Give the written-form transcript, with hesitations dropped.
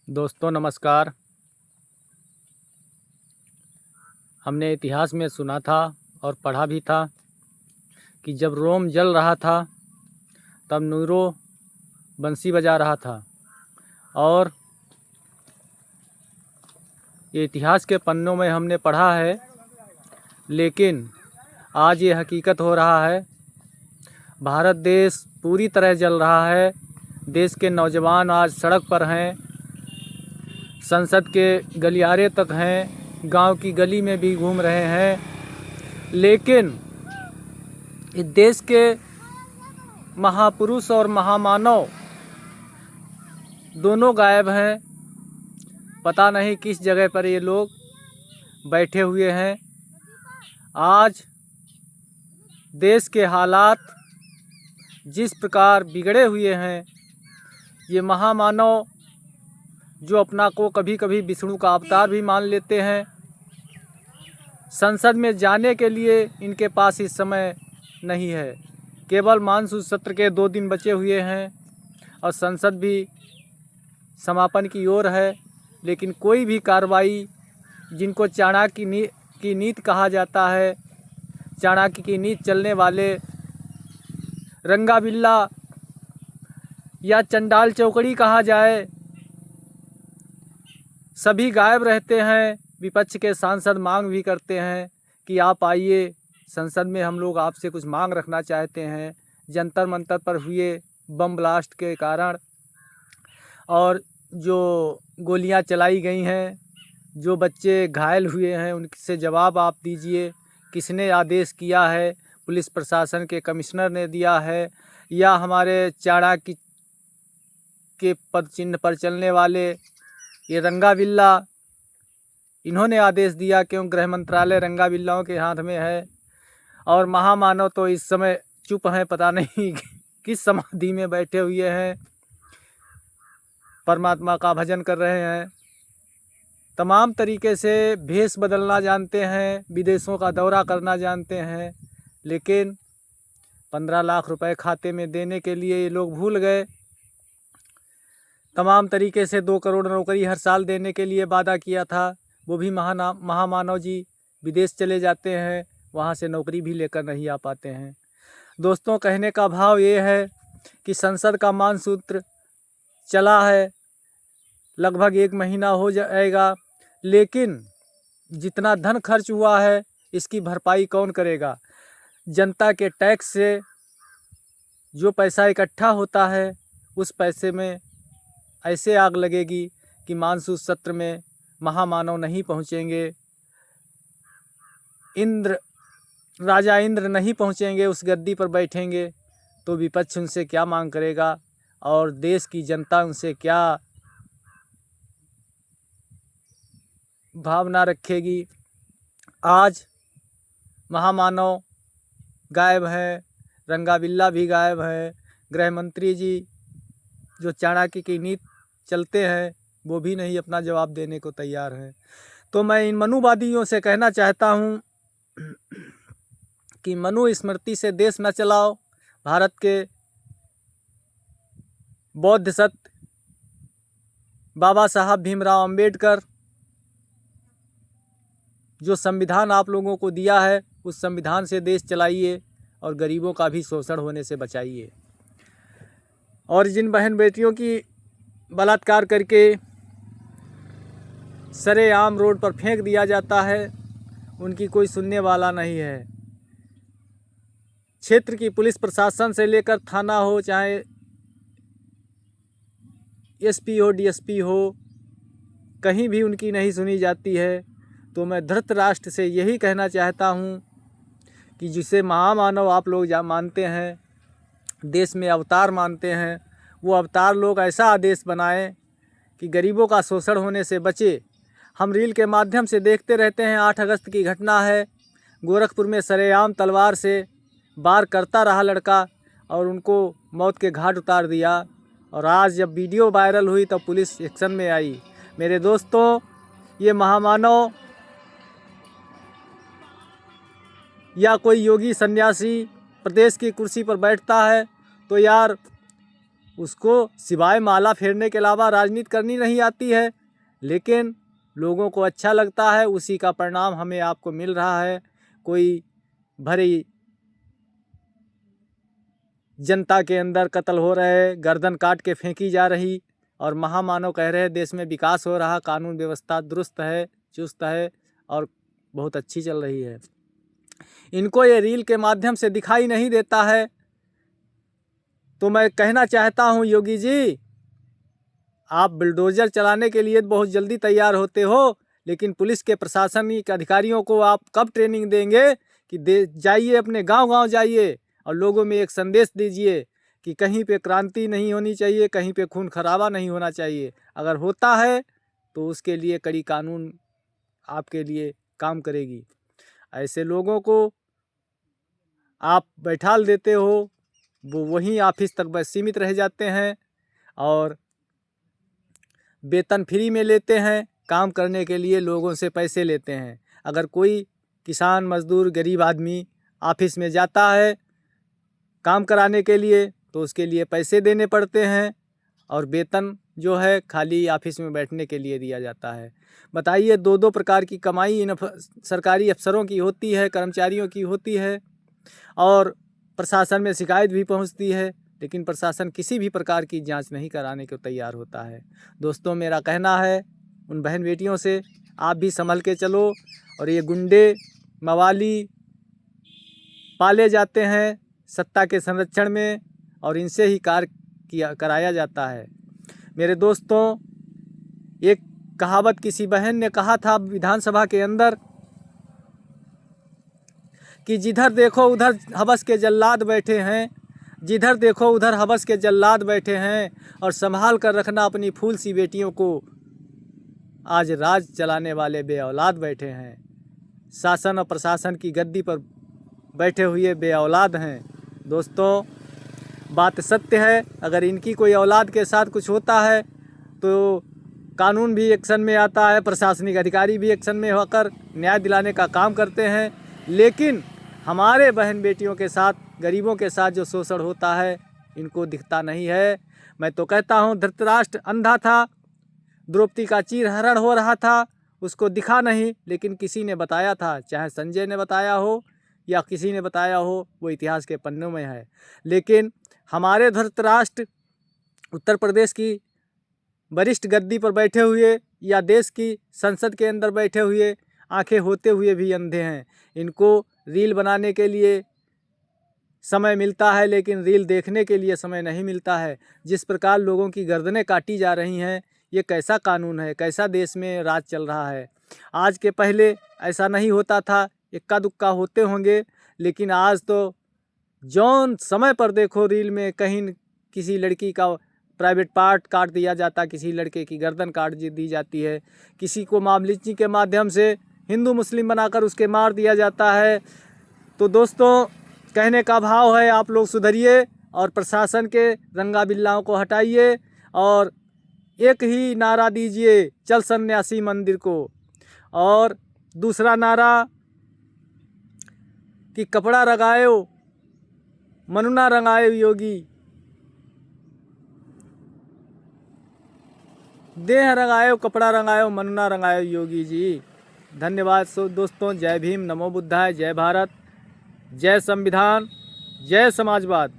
दोस्तों नमस्कार। हमने इतिहास में सुना था और पढ़ा भी था कि जब रोम जल रहा था तब नीरो बंसी बजा रहा था। और ये इतिहास के पन्नों में हमने पढ़ा है, लेकिन आज ये हकीकत हो रहा है। भारत देश पूरी तरह जल रहा है। देश के नौजवान आज सड़क पर हैं, संसद के गलियारे तक हैं, गांव की गली में भी घूम रहे हैं। लेकिन इस देश के महापुरुष और महामानव दोनों गायब हैं। पता नहीं किस जगह पर ये लोग बैठे हुए हैं। आज देश के हालात जिस प्रकार बिगड़े हुए हैं, ये महामानव जो अपना को कभी कभी विष्णु का अवतार भी मान लेते हैं, संसद में जाने के लिए इनके पास इस समय नहीं है। केवल मानसून सत्र के 2 दिन बचे हुए हैं और संसद भी समापन की ओर है, लेकिन कोई भी कार्रवाई, जिनको चाणक्य की नीति कहा जाता है, चाणक्य की नीति चलने वाले रंगाबिल्ला या चंडाल चौकड़ी कहा जाए, सभी गायब रहते हैं। विपक्ष के सांसद मांग भी करते हैं कि आप आइए, संसद में हम लोग आपसे कुछ मांग रखना चाहते हैं। जंतर मंतर पर हुए बम ब्लास्ट के कारण और जो गोलियां चलाई गई हैं, जो बच्चे घायल हुए हैं, उनसे जवाब आप दीजिए। किसने आदेश किया है? पुलिस प्रशासन के कमिश्नर ने दिया है या हमारे चाणक्य के पद चिन्ह पर चलने वाले ये रंगाबिल्ला, इन्होंने आदेश दिया? क्यों गृह मंत्रालय रंगाबिल्लाओं के हाथ में है और महामानव तो इस समय चुप हैं, पता नहीं किस समाधि में बैठे हुए हैं, परमात्मा का भजन कर रहे हैं। तमाम तरीके से भेष बदलना जानते हैं, विदेशों का दौरा करना जानते हैं, लेकिन 15 लाख रुपए खाते में देने के लिए ये लोग भूल गए। तमाम तरीके से 2 करोड़ नौकरी हर साल देने के लिए वादा किया था, वो भी महामानव जी विदेश चले जाते हैं, वहाँ से नौकरी भी लेकर नहीं आ पाते हैं। दोस्तों, कहने का भाव ये है कि संसद का मानसूत्र चला है, लगभग 1 महीना हो जाएगा, लेकिन जितना धन खर्च हुआ है इसकी भरपाई कौन करेगा? जनता के टैक्स से जो पैसा इकट्ठा होता है, उस पैसे में ऐसे आग लगेगी कि मानसून सत्र में महामानव नहीं पहुँचेंगे, राजा इंद्र नहीं पहुँचेंगे, उस गद्दी पर बैठेंगे, तो विपक्ष उनसे क्या मांग करेगा और देश की जनता उनसे क्या भावना रखेगी? आज महामानव गायब हैं, रंगाबिल्ला भी गायब हैं, गृह मंत्री जी जो चाणक्य की नीति चलते हैं वो भी नहीं अपना जवाब देने को तैयार हैं। तो मैं इन मनुवादियों से कहना चाहता हूँ कि मनु स्मृति से देश न चलाओ। भारत के बौद्ध सत्य बाबा साहब भीमराव अंबेडकर जो संविधान आप लोगों को दिया है, उस संविधान से देश चलाइए और गरीबों का भी शोषण होने से बचाइए। और जिन बहन बेटियों की बलात्कार करके सरेआम रोड पर फेंक दिया जाता है, उनकी कोई सुनने वाला नहीं है। क्षेत्र की पुलिस प्रशासन से लेकर थाना हो, चाहे एसपी हो, डीएसपी हो, कहीं भी उनकी नहीं सुनी जाती है। तो मैं धृतराष्ट्र से यही कहना चाहता हूँ कि जिसे महामानव आप लोग मानते हैं, देश में अवतार मानते हैं, वो अवतार लोग ऐसा आदेश बनाएं कि गरीबों का शोषण होने से बचे। हम रील के माध्यम से देखते रहते हैं, 8 अगस्त की घटना है, गोरखपुर में सरेआम तलवार से वार करता रहा लड़का और उनको मौत के घाट उतार दिया। और आज जब वीडियो वायरल हुई तब पुलिस एक्शन में आई। मेरे दोस्तों, ये महामानव या कोई योगी सन्यासी प्रदेश की कुर्सी पर बैठता है तो यार उसको सिवाय माला फेरने के अलावा राजनीति करनी नहीं आती है, लेकिन लोगों को अच्छा लगता है, उसी का परिणाम हमें आपको मिल रहा है। कोई भरी जनता के अंदर कत्ल हो रहे, गर्दन काट के फेंकी जा रही, और महामानव कह रहे देश में विकास हो रहा, कानून व्यवस्था दुरुस्त है, चुस्त है और बहुत अच्छी चल रही है। इनको ये रील के माध्यम से दिखाई नहीं देता है। तो मैं कहना चाहता हूँ योगी जी, आप बुलडोज़र चलाने के लिए बहुत जल्दी तैयार होते हो, लेकिन पुलिस के प्रशासनिक अधिकारियों को आप कब ट्रेनिंग देंगे कि जाइए अपने गांव-गांव जाइए और लोगों में एक संदेश दीजिए कि कहीं पे क्रांति नहीं होनी चाहिए, कहीं पे खून खराबा नहीं होना चाहिए। अगर होता है तो उसके लिए कड़ी कानून आपके लिए काम करेगी। ऐसे लोगों को आप बैठाल देते हो, वो वहीं ऑफिस तक बस सीमित रह जाते हैं और वेतन फ्री में लेते हैं, काम करने के लिए लोगों से पैसे लेते हैं। अगर कोई किसान मजदूर गरीब आदमी ऑफिस में जाता है काम कराने के लिए तो उसके लिए पैसे देने पड़ते हैं और वेतन जो है खाली ऑफिस में बैठने के लिए दिया जाता है। बताइए, दो दो प्रकार की कमाई इन सरकारी अफसरों की होती है, कर्मचारियों की होती है और प्रशासन में शिकायत भी पहुंचती है, लेकिन प्रशासन किसी भी प्रकार की जांच नहीं कराने को तैयार होता है। दोस्तों, मेरा कहना है उन बहन बेटियों से, आप भी संभल के चलो। और ये गुंडे मवाली पाले जाते हैं सत्ता के संरक्षण में और इनसे ही कार्य कराया जाता है। मेरे दोस्तों, एक कहावत किसी बहन ने कहा था विधानसभा के अंदर कि जिधर देखो उधर हवस के जल्लाद बैठे हैं, जिधर देखो उधर हवस के जल्लाद बैठे हैं और संभाल कर रखना अपनी फूल सी बेटियों को, आज राज चलाने वाले बे औलाद बैठे हैं। शासन और प्रशासन की गद्दी पर बैठे हुए बे औलाद हैं। दोस्तों, बात सत्य है, अगर इनकी कोई औलाद के साथ कुछ होता है तो कानून भी एक्शन में आता है, प्रशासनिक अधिकारी भी एक्शन में होकर न्याय दिलाने का काम करते हैं। लेकिन हमारे बहन बेटियों के साथ, गरीबों के साथ जो शोषण होता है इनको दिखता नहीं है। मैं तो कहता हूँ धृतराष्ट्र अंधा था, द्रौपदी का चीरहरण हो रहा था, उसको दिखा नहीं, लेकिन किसी ने बताया था, चाहे संजय ने बताया हो या किसी ने बताया हो, वो इतिहास के पन्नों में है। लेकिन हमारे धृतराष्ट्र उत्तर प्रदेश की वरिष्ठ गद्दी पर बैठे हुए या देश की संसद के अंदर बैठे हुए आंखें होते हुए भी अंधे हैं। इनको रील बनाने के लिए समय मिलता है, लेकिन रील देखने के लिए समय नहीं मिलता है। जिस प्रकार लोगों की गर्दनें काटी जा रही हैं, ये कैसा कानून है, कैसा देश में राज चल रहा है। आज के पहले ऐसा नहीं होता था, इक्का दुक्का होते होंगे, लेकिन आज तो जौन समय पर देखो रील में कहीं किसी लड़की का प्राइवेट पार्ट काट दिया जाता, किसी लड़के की गर्दन काट दी जाती है, किसी को मामलीची के माध्यम से हिंदू मुस्लिम बनाकर उसके मार दिया जाता है। तो दोस्तों, कहने का भाव है आप लोग सुधरिए और प्रशासन के रंगा बिल्लाओं को हटाइए और एक ही नारा दीजिए, चल सन्यासी मंदिर को, और दूसरा नारा कि कपड़ा रंगायो मनुना रंगायो योगी, देह रंगायो कपड़ा रंगायो मनुना रंगायो योगी जी। धन्यवाद दोस्तों। जय भीम, नमो बुद्धाय, जय भारत, जय संविधान, जय समाजवाद।